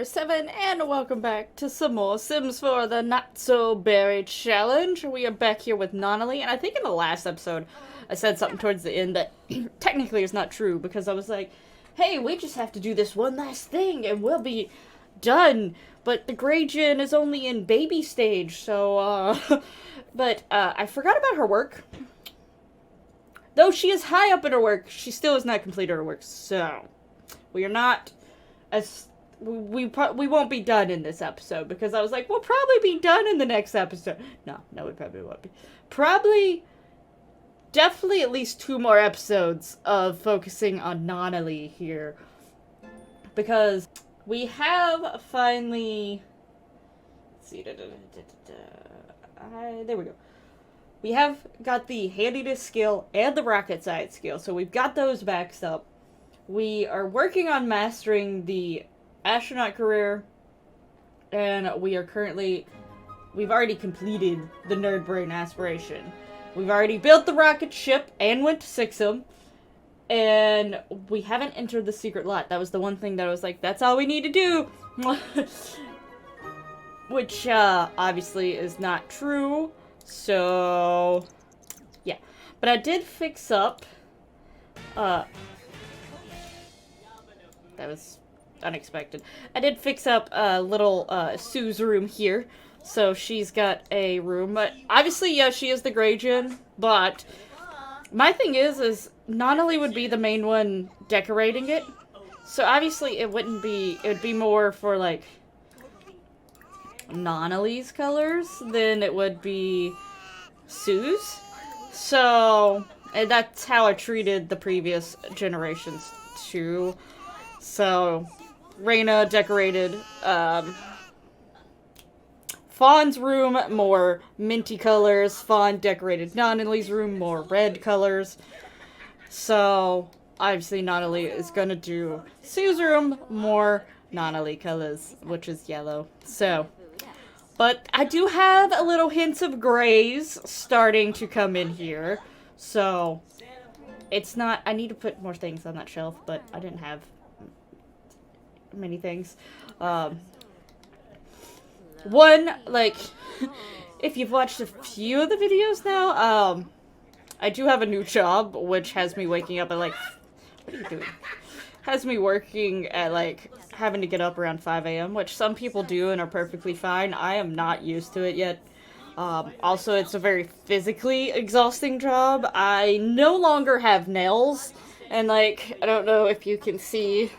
7, and welcome back to some more Sims 4 the Not So Berry Challenge. We are back here with Nunnally, and I think in the last episode I said something towards the end that technically is not true, because I was like, hey, we just have to do this one last thing and we'll be done. But the Grey Djinn is only in baby stage, so, but I forgot about her work. Though she is high up in her work, she still has not completed her work, so we are not as... We won't be done in this episode, because I was like, we'll probably be done in the next episode. No, we probably won't be. Definitely at least 2 more episodes of focusing on Nunnally here. Because we have finally... Let's see. There we go. We have got the handiness skill and the rocket science skill, so we've got those backs up. We are working on mastering the astronaut career, and we've already completed the nerd brain aspiration. We've already built the rocket ship and went to Sixum, and we haven't entered the secret lot. That was the one thing that I was like, that's all we need to do. Which obviously is not true, so yeah. But I did fix up that was unexpected. I did fix up a little Sue's room here, so she's got a room. But obviously, yeah, she is the Grey Djinn. But my thing is Nunnally would be the main one decorating it. So obviously, it wouldn't be. It would be more for like Nunnally's colors than it would be Sue's. So and that's how I treated the previous generations too. So Raina decorated Fawn's room more minty colors. Fawn decorated Nunnally's room more red colors. So obviously Nunnally is gonna do Sue's room more Nunnally colors, which is yellow. So, but I do have a little hints of grays starting to come in here. So it's not. I need to put more things on that shelf, but I didn't have many things. One, like, if you've watched a few of the videos now, I do have a new job, which has me waking up at, like, what are you doing? Has me working at, like, having to get up around 5 a.m., which some people do and are perfectly fine. I am not used to it yet. Also, it's a very physically exhausting job. I no longer have nails, and, like, I don't know if you can see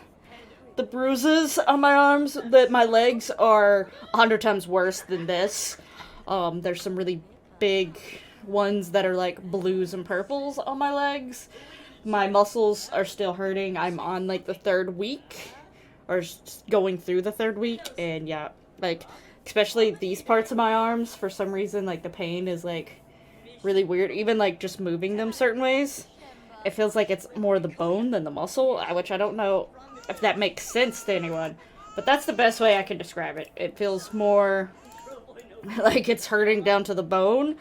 the bruises on my arms, but my legs are 100 times worse than this. There's some really big ones that are like blues and purples on my legs. My muscles are still hurting. I'm on like the 3rd week, or going through the 3rd week, and yeah, like, especially these parts of my arms, for some reason, like, the pain is like really weird. Even like just moving them certain ways, it feels like it's more the bone than the muscle, which I don't know if that makes sense to anyone, but that's the best way I can describe it. It feels more like it's hurting down to the bone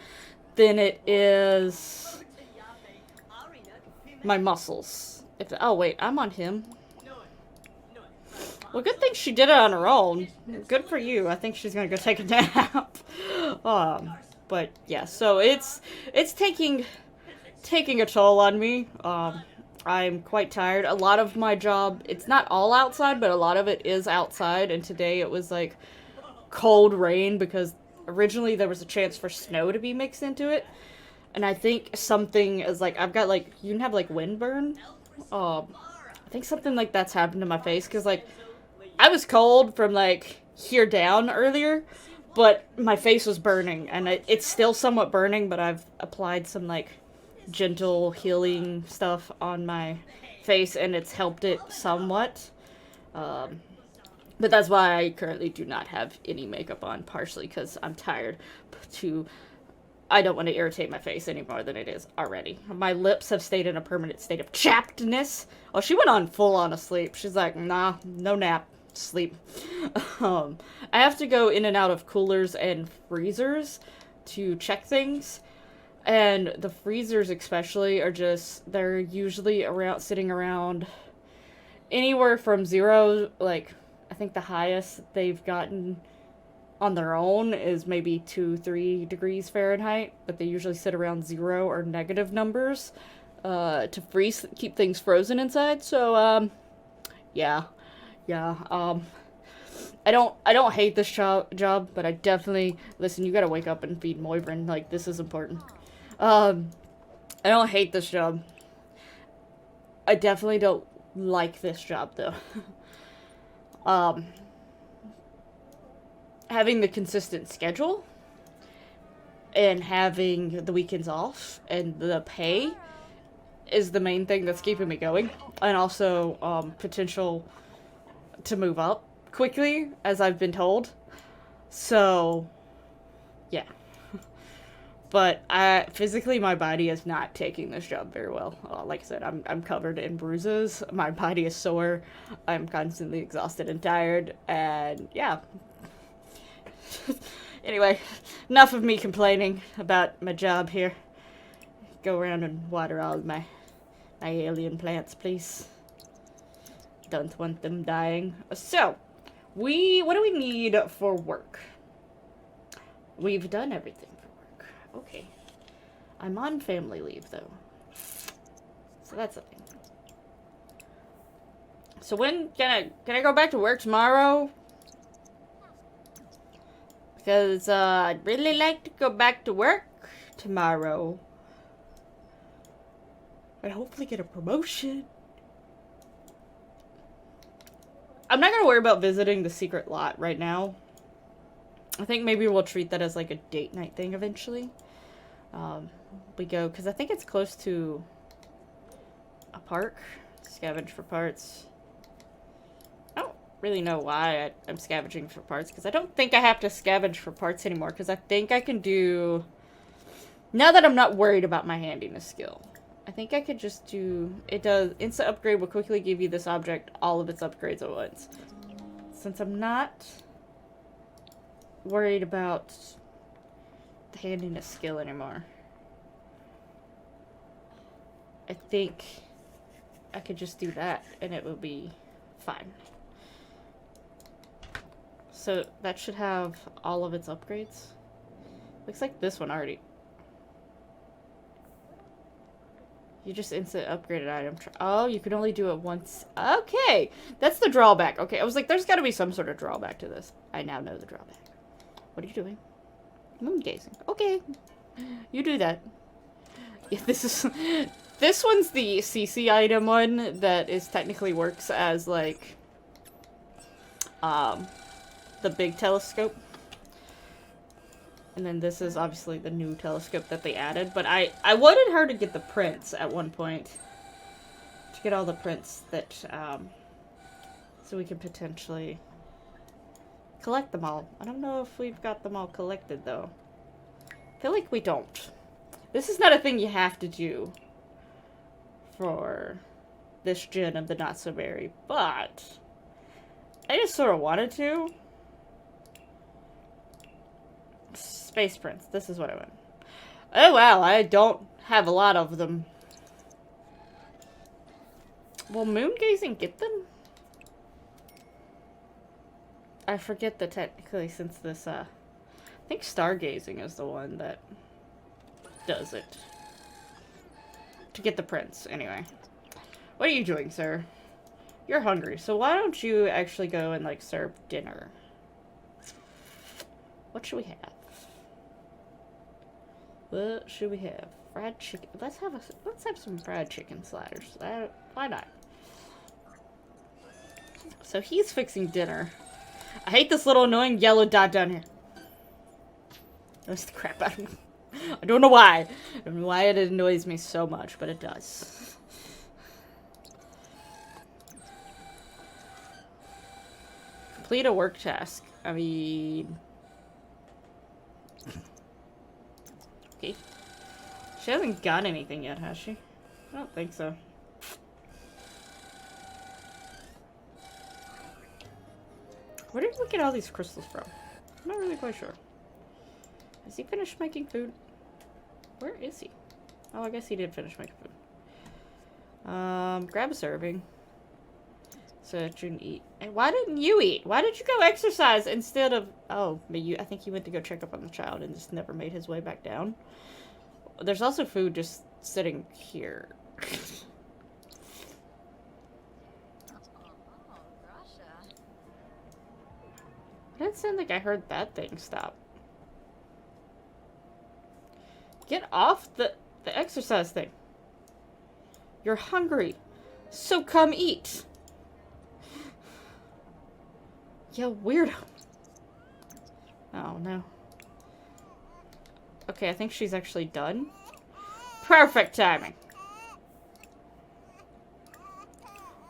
than it is my muscles. Oh wait, I'm on him. Well, good thing she did it on her own. Good for you. I think she's gonna go take a nap. But yeah, so it's taking a toll on me. I'm quite tired. A lot of my job, it's not all outside, but a lot of it is outside, and today it was like cold rain because originally there was a chance for snow to be mixed into it. And I think something is like, I've got like, you can have like windburn. I think something like that's happened to my face, because like I was cold from like here down earlier, but my face was burning, and it's still somewhat burning, but I've applied some like gentle healing stuff on my face, and it's helped it somewhat. But that's why I currently do not have any makeup on, partially because I'm tired. I don't want to irritate my face any more than it is already. My lips have stayed in a permanent state of chappedness. Oh, she went on full on asleep. She's like, nah, no nap, sleep. I have to go in and out of coolers and freezers to check things. And the freezers especially are just, they're usually sitting around anywhere from 0, like I think the highest they've gotten on their own is maybe 2-3 degrees Fahrenheit, but they usually sit around 0 or negative numbers to keep things frozen inside. So yeah. I don't hate this job, but I definitely listen. You gotta wake up and feed Moibrin. Like, this is important. I don't hate this job. I definitely don't like this job though. Having the consistent schedule and having the weekends off and the pay is the main thing that's keeping me going, and also potential to move up quickly, as I've been told. So yeah. But physically my body is not taking this job very well. Like I said, I'm covered in bruises. My body is sore. I'm constantly exhausted and tired, and yeah. Anyway, enough of me complaining about my job here. Go around and water all my alien plants, please. Don't want them dying. So, what do we need for work? We've done everything for work. Okay. I'm on family leave, though. So that's a thing. So when can I go back to work tomorrow? Because I'd really like to go back to work tomorrow. And hopefully get a promotion. I'm not gonna worry about visiting the secret lot right now. I think maybe we'll treat that as like a date night thing eventually. We go, because I think it's close to a park. Scavenge for parts. I don't really know why I'm scavenging for parts, because I don't think I have to scavenge for parts anymore, because I think I can do... Now that I'm not worried about my handiness skill, I think I could just do... It does... Instant upgrade will quickly give you this object all of its upgrades at once. Since I'm not worried about the handiness skill anymore, I think I could just do that and it will be fine. So that should have all of its upgrades. Looks like this one already. You just instant upgraded item. Oh, you can only do it once. Okay, that's the drawback. Okay, I was like, there's got to be some sort of drawback to this. I now know the drawback. What are you doing? Moon gazing. Okay, you do that. Yeah, this one's the CC item one that is technically works as like the big telescope. And then this is obviously the new telescope that they added. But I wanted her to get the prints at one point. To get all the prints that, so we could potentially collect them all. I don't know if we've got them all collected, though. I feel like we don't. This is not a thing you have to do for this gen of the Not-So-Berry, but I just sort of wanted to. Space prints. This is what I want. Oh wow, I don't have a lot of them. Will moon gazing get them? I forget that technically, since this I think stargazing is the one that does it. To get the prints, anyway. What are you doing, sir? You're hungry, so why don't you actually go and like serve dinner? What should we have? What should we have? Fried chicken. Let's have some fried chicken sliders. Why not? So he's fixing dinner. I hate this little annoying yellow dot down here. That's the crap out of me. I don't know why. I don't know why it annoys me so much, but it does. Complete a work task. I mean... Okay. She hasn't got anything yet, has she? I don't think so. Where did we get all these crystals from? I'm not really quite sure. Has he finished making food? Where is he? Oh, I guess he did finish making food. Grab a serving. so that you can eat. And why didn't you eat? Why did you go exercise instead of... Oh, but I think he went to go check up on the child and just never made his way back down. There's also food just sitting here. It didn't sound like I heard that thing stop. Get off the exercise thing. You're hungry, so come eat. You weirdo. Oh, no. Okay, I think she's actually done. Perfect timing.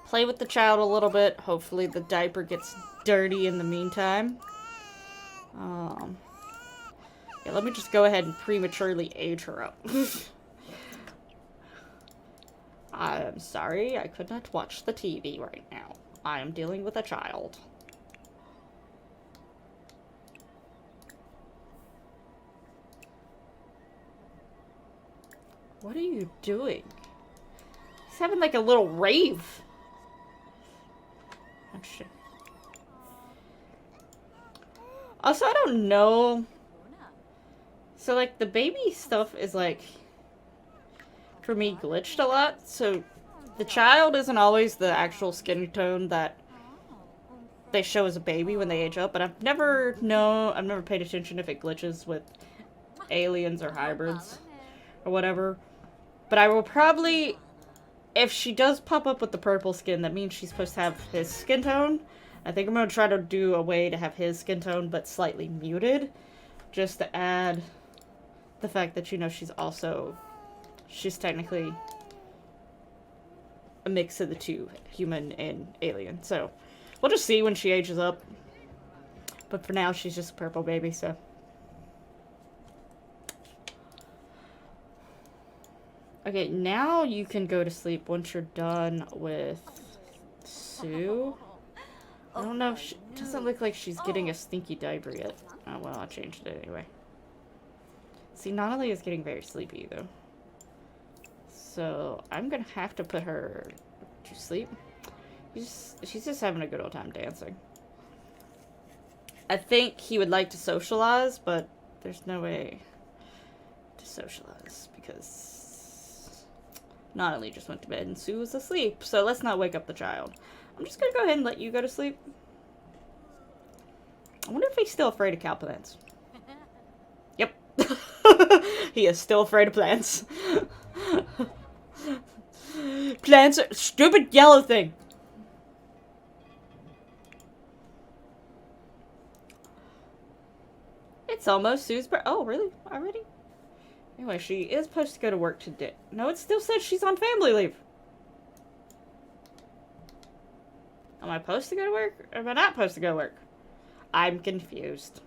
Play with the child a little bit. Hopefully the diaper gets dirty in the meantime. Yeah, let me just go ahead and prematurely age her up. I'm sorry, I could not watch the TV right now. I am dealing with a child. What are you doing? He's having like a little rave. Oh, shit. Also, I don't know. So, like, the baby stuff is, like, for me, glitched a lot. So, the child isn't always the actual skin tone that they show as a baby when they age up. But I've never paid attention if it glitches with aliens or hybrids or whatever. But I will probably, if she does pop up with the purple skin, that means she's supposed to have his skin tone. I think I'm going to try to do a way to have his skin tone, but slightly muted. Just to add the fact that, you know, she's technically a mix of the two, human and alien. So, we'll just see when she ages up. But for now, she's just a purple baby, so. Okay, now you can go to sleep once you're done with Sue. I don't know if she... Doesn't look like she's getting a stinky diaper yet. Oh, well, I changed it anyway. See, Nunnally is getting very sleepy, though. So, I'm gonna have to put her to sleep. She's just having a good old time dancing. I think he would like to socialize, but there's no way to socialize because Nunnally just went to bed and Sue was asleep. So, let's not wake up the child. I'm just gonna go ahead and let you go to sleep. I wonder if he's still afraid of cow plants. Yep. He is still afraid of plants. Plants are stupid yellow thing. It's almost Sue's birthday. Oh, really? Already? Anyway, she is supposed to go to work today. No, it still says she's on family leave. Am I supposed to go to work? Or am I not supposed to go to work? I'm confused.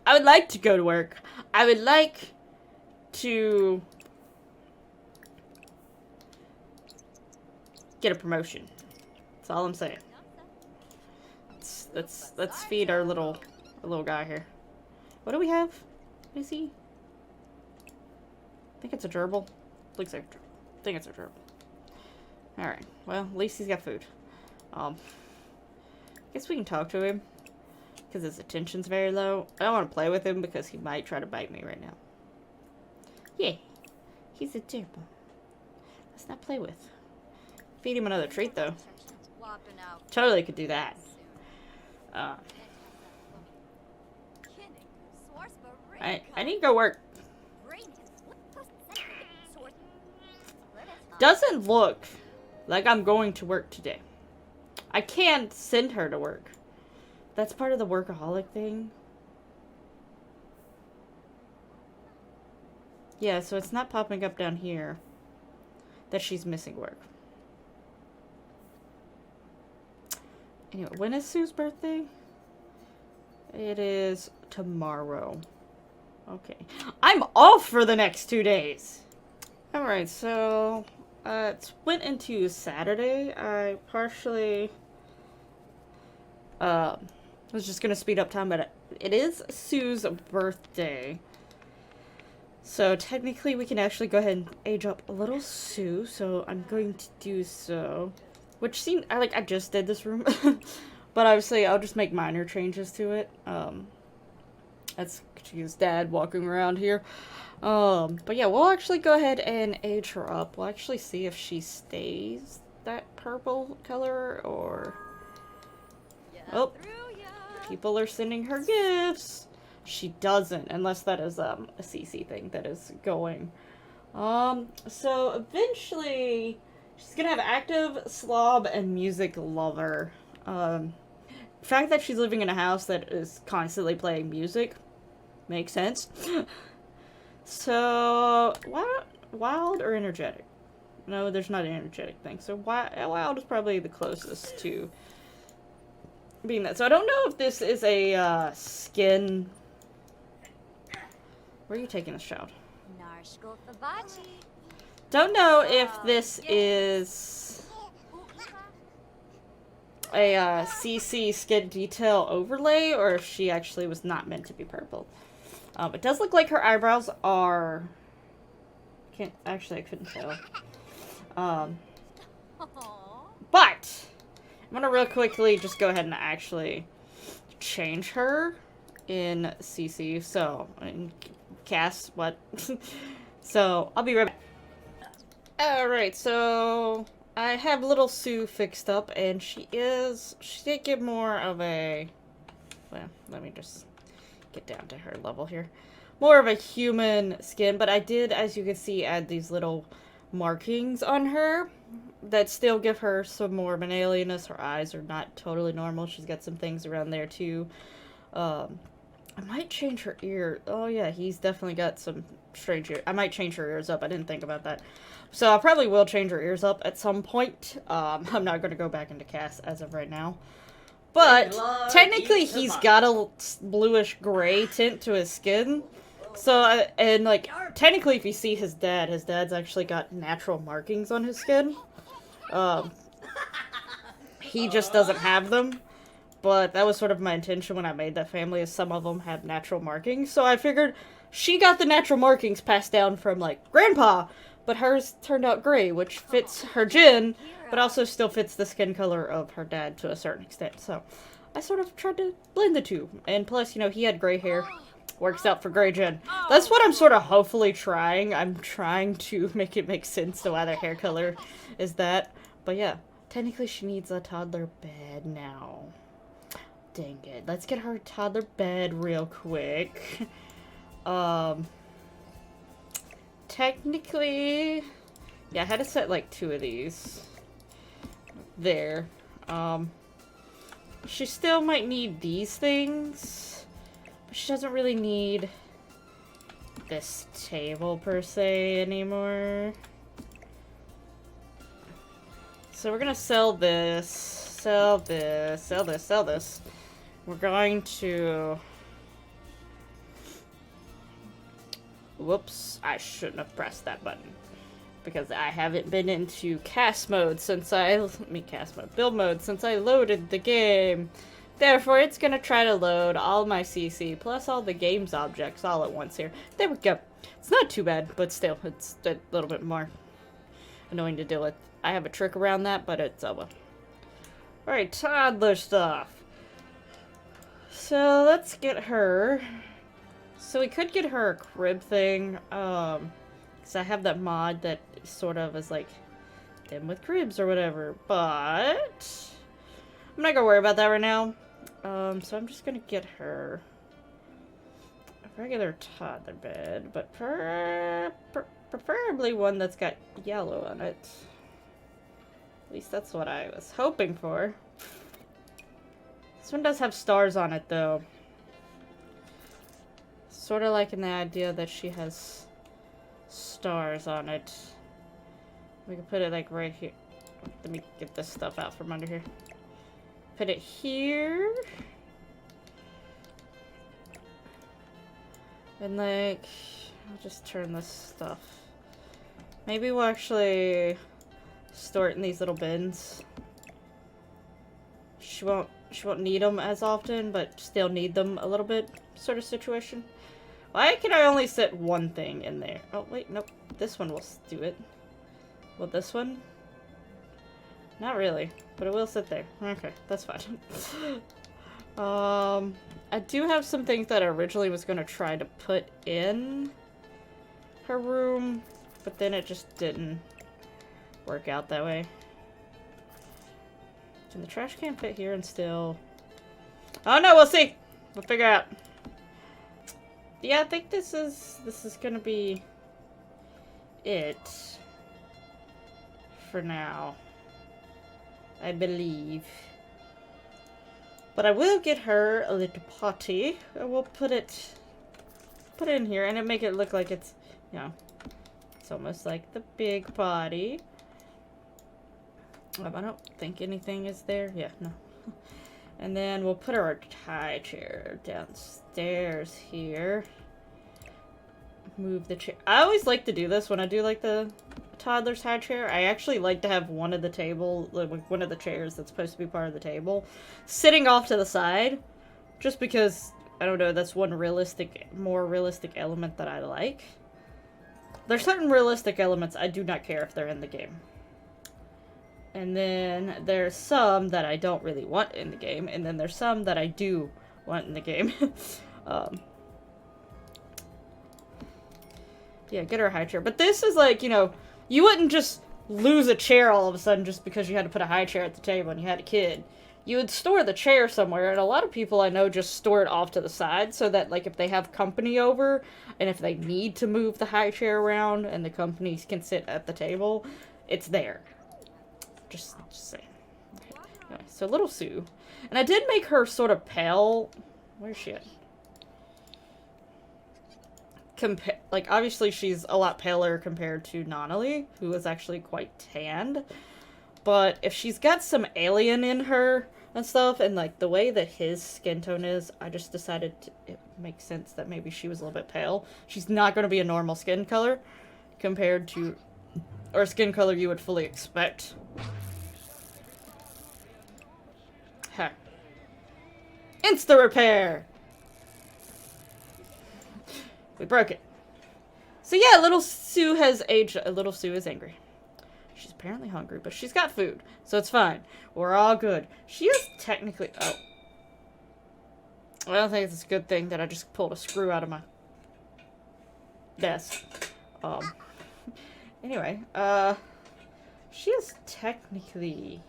I would like to go to work. I would like to get a promotion. That's all I'm saying. Let's feed our little guy here. What do we have? What is he? I think it's a gerbil. Looks like a gerbil. I think it's a gerbil. Alright. Well, at least he's got food. I guess we can talk to him. Because his attention's very low. I don't want to play with him because he might try to bite me right now. Yeah. He's adorable. Let's not play with. Feed him another treat, though. Totally could do that. I need to go work. Doesn't look like I'm going to work today. I can't send her to work. That's part of the workaholic thing. Yeah, so it's not popping up down here that she's missing work. Anyway, when is Sue's birthday? It is tomorrow. Okay. I'm off for the next 2 days. Alright, so it went into Saturday. I partially was just gonna speed up time, but it is Sue's birthday. So technically we can actually go ahead and age up a little Sue, so I'm going to do so. which seemed, I just did this room. But obviously, I'll just make minor changes to it. That's his dad walking around here. But yeah, we'll actually go ahead and age her up. We'll actually see if she stays that purple color, or... Oh, people are sending her gifts. She doesn't, unless that is, a CC thing that is going. So eventually, she's gonna have active, slob, and music lover. The fact that she's living in a house that is constantly playing music makes sense. So, wild or energetic? No, there's not an energetic thing. So, wild is probably the closest to being that. So, I don't know if this is a skin. Where are you taking this child? Don't know if this is a CC skin detail overlay, or if she actually was not meant to be purple. It does look like her eyebrows are... I couldn't tell. But I'm gonna real quickly just go ahead and actually change her in CC. So, in cast, what? So, I'll be right back. Alright, so I have little Sue fixed up, and she did get more of a... Well, let me just get down to her level here. More of a human skin, but I did, as you can see, add these little markings on her that still give her some more of an alienness. Her eyes are not totally normal. She's got some things around there too. I might change her ear. Oh yeah, he's definitely got some strange ear. I might change her ears up. I didn't think about that. So I probably will change her ears up at some point. I'm not going to go back into cast as of right now. But technically he's got a bluish gray tint to his skin. So, and like, technically if you see his dad's actually got natural markings on his skin. He just doesn't have them. But that was sort of my intention when I made that family, is some of them have natural markings. So I figured she got the natural markings passed down from, like, grandpa. But hers turned out gray, which fits her Jin, but also still fits the skin color of her dad to a certain extent. So I sort of tried to blend the two. And plus, you know, he had gray hair. Works out for Gray Jin. That's what I'm sort of hopefully trying. I'm trying to make it make sense to why their hair color is that. But yeah, technically she needs a toddler bed now. Dang it. Let's get her a toddler bed real quick. Technically, yeah, I had to set like 2 of these. There. She still might need these things. She doesn't really need this table per se anymore. So we're gonna sell this, sell this, sell this, sell this. We're going to... Whoops, I shouldn't have pressed that button. Because I haven't been into cast mode since build mode since I loaded the game. Therefore, it's going to try to load all my CC, plus all the game's objects all at once here. There we go. It's not too bad, but still, it's a little bit more annoying to deal with. I have a trick around that, but it's over. Alright, toddler stuff. So, let's get her. So, we could get her a crib thing, because I have that mod that sort of is like them with cribs or whatever, but I'm not going to worry about that right now. So I'm just gonna get her a regular toddler bed, but preferably one that's got yellow on it. At least that's what I was hoping for. This one does have stars on it, though. Sort of like in the idea that she has stars on it. We can put it like right here. Let me get this stuff out from under here. Put it here. And like, I'll just turn this stuff. Maybe we'll actually store it in these little bins. She won't need them as often, but still need them a little bit, sort of situation. Why can I only set one thing in there? Oh wait, nope. This one will do it. Will this one? Not really, but it will sit there. Okay, that's fine. I do have some things that I originally was going to try to put in her room, but then it just didn't work out that way. Can the trash can fit here and still... Oh no, we'll see! We'll figure out. Yeah, I think this is gonna be it for now. I believe. But I will get her a little potty. I will put it in here and make it look like it's, you know, it's almost like the big potty. I don't think anything is there. Yeah, no. And then we'll put our high chair downstairs here. Move the chair. I always like to do this when I do like the toddler's high chair. I actually like to have one of the table, like one of the chairs that's supposed to be part of the table, sitting off to the side. Just because, I don't know, that's one more realistic element that I like. There's certain realistic elements I do not care if they're in the game. And then there's some that I don't really want in the game, and then there's some that I do want in the game. Yeah, get her a high chair. But this is like, you know, you wouldn't just lose a chair all of a sudden just because you had to put a high chair at the table and you had a kid. You would store the chair somewhere, and a lot of people I know just store it off to the side so that, like, if they have company over, and if they need to move the high chair around and the company can sit at the table, it's there. Just saying. Okay, so little Sue. And I did make her sort of pale. Where's she at? Like, obviously she's a lot paler compared to Nunnally, who is actually quite tanned. But if she's got some alien in her and stuff, and, like, the way that his skin tone is, I just decided it makes sense that maybe she was a little bit pale. She's not going to be a normal skin color compared to... or skin color you would fully expect. Huh. Insta-repair! We broke it. So yeah, little Sue has aged. Little Sue is angry. She's apparently hungry, but she's got food, so it's fine. We're all good. She is technically... Oh. I don't think it's a good thing that I just pulled a screw out of my desk. Anyway, she is technically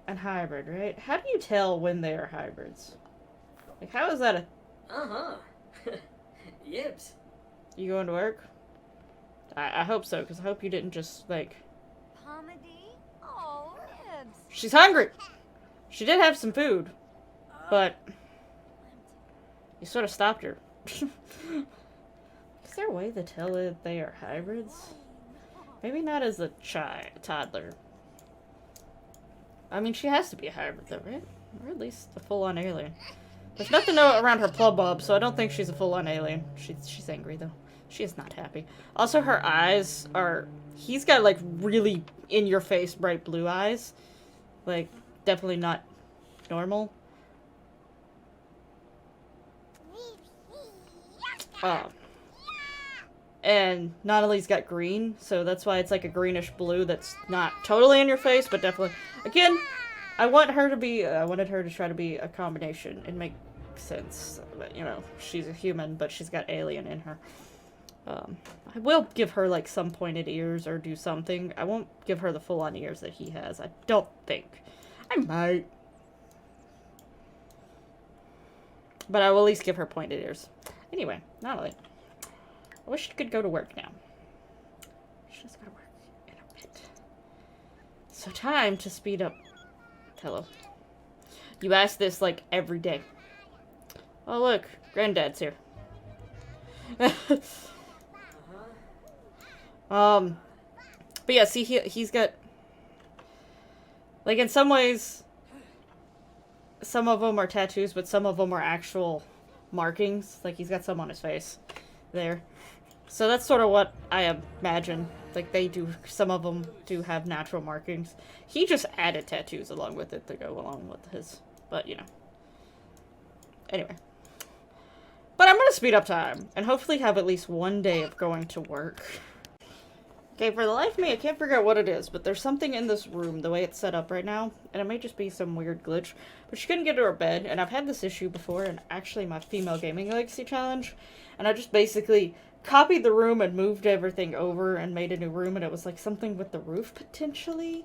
a hybrid, right? How do you tell when they are hybrids? Like, how is that a... Uh-huh. Yips. You going to work? I hope so, because I hope you didn't just, like... Pomady? Oh, ribs. She's hungry! She did have some food, but... you sort of stopped her. Is there a way to tell if they are hybrids? Maybe not as a toddler. I mean, she has to be a hybrid, though, right? Or at least a full-on alien. There's nothing around her plum bob, so I don't think she's a full-on alien. She's angry, though. She is not happy. Also, her eyes are... He's got, like, really in-your-face bright blue eyes. Like, definitely not normal. And Nunnally's got green, so that's why it's like a greenish blue that's not totally in your face, but definitely... Again, I wanted her to try to be a combination. It makes sense. But, you know, she's a human, but she's got alien in her. I will give her, like, some pointed ears or do something. I won't give her the full-on ears that he has. I don't think. I might. But I will at least give her pointed ears. Anyway, Nunnally. I wish she could go to work now. She's gotta work in a bit. So time to speed up. Hello. You ask this, like, every day. Oh, look. Granddad's here. But yeah, see, he's got... Like, in some ways, some of them are tattoos, but some of them are actual markings. Like, he's got some on his face there. So that's sort of what I imagine. Like, they do, some of them do have natural markings. He just added tattoos along with it to go along with his, but, you know. Anyway. But I'm gonna speed up time, and hopefully have at least one day of going to work. Okay, for the life of me, I can't figure out what it is, but there's something in this room, the way it's set up right now, and it may just be some weird glitch, but she couldn't get to her bed, and I've had this issue before in actually my female gaming legacy challenge, and I just basically copied the room and moved everything over and made a new room, and it was like something with the roof, potentially.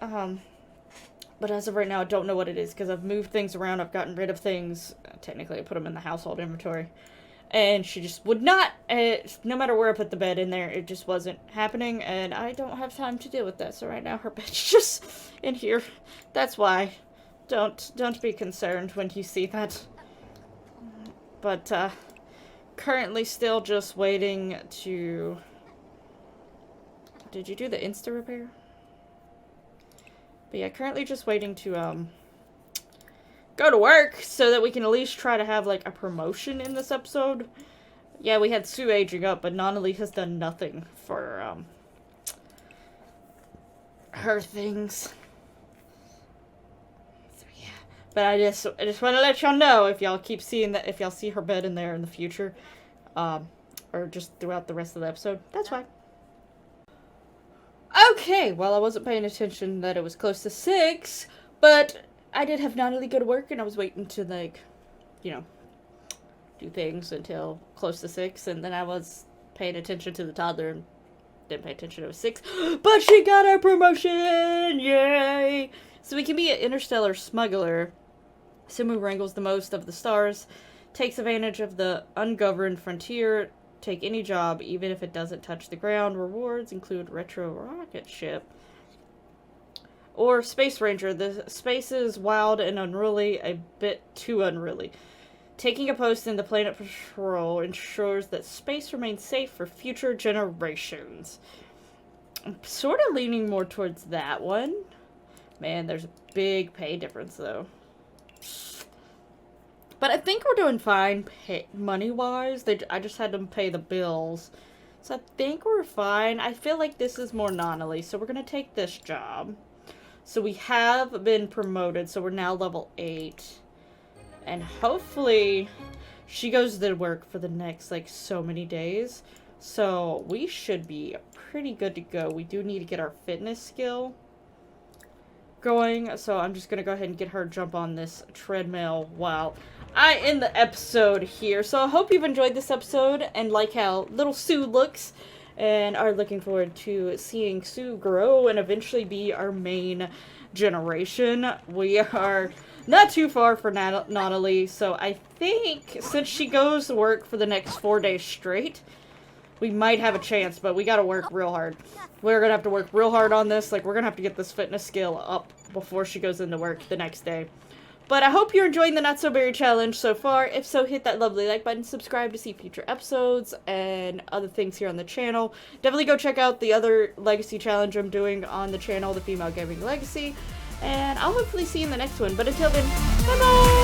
But as of right now, I don't know what it is, because I've moved things around, I've gotten rid of things, technically I put them in the household inventory. And she just would not, no matter where I put the bed in there, it just wasn't happening, and I don't have time to deal with that, so right now her bed's just in here. That's why. Don't be concerned when you see that. But, currently still just waiting to... Did you do the Insta repair? But yeah, currently just waiting to, go to work so that we can at least try to have like a promotion in this episode. Yeah, we had Sue aging up, but Nunnally has done nothing for her things. So yeah, but I just want to let y'all know, if y'all keep seeing that, if y'all see her bed in there in the future, or just throughout the rest of the episode, that's why. Okay, well, I wasn't paying attention that it was close to 6, but I did have Nunnally go to work, and I was waiting to, like, you know, do things until close to 6, and then I was paying attention to the toddler and didn't pay attention to 6, but she got her promotion! Yay! So we can be an interstellar smuggler. Someone who wrangles the most of the stars, takes advantage of the ungoverned frontier, take any job, even if it doesn't touch the ground. Rewards include retro rocket ship. Or Space Ranger. The space is wild and unruly, a bit too unruly. Taking a post in the Planet Patrol ensures that space remains safe for future generations. I'm sort of leaning more towards that one. Man, there's a big pay difference, though. But I think we're doing fine money-wise. I just had to pay the bills. So I think we're fine. I feel like this is more Nunnally, so we're going to take this job. So we have been promoted, so we're now level 8. And hopefully she goes to work for the next, like, so many days. So we should be pretty good to go. We do need to get our fitness skill going. So I'm just going to go ahead and get her to jump on this treadmill while I end the episode here. So I hope you've enjoyed this episode and like how little Sue looks, and are looking forward to seeing Sue grow and eventually be our main generation. We are not too far for Nunnally, so I think since she goes to work for the next 4 days straight, we might have a chance, but we gotta work real hard. We're gonna have to work real hard on this. Like, we're gonna have to get this fitness skill up before she goes into work the next day. But I hope you're enjoying the Not So Berry Challenge so far. If so, hit that lovely like button, subscribe to see future episodes and other things here on the channel. Definitely go check out the other Legacy Challenge I'm doing on the channel, the Female Gaming Legacy. And I'll hopefully see you in the next one. But until then, bye-bye!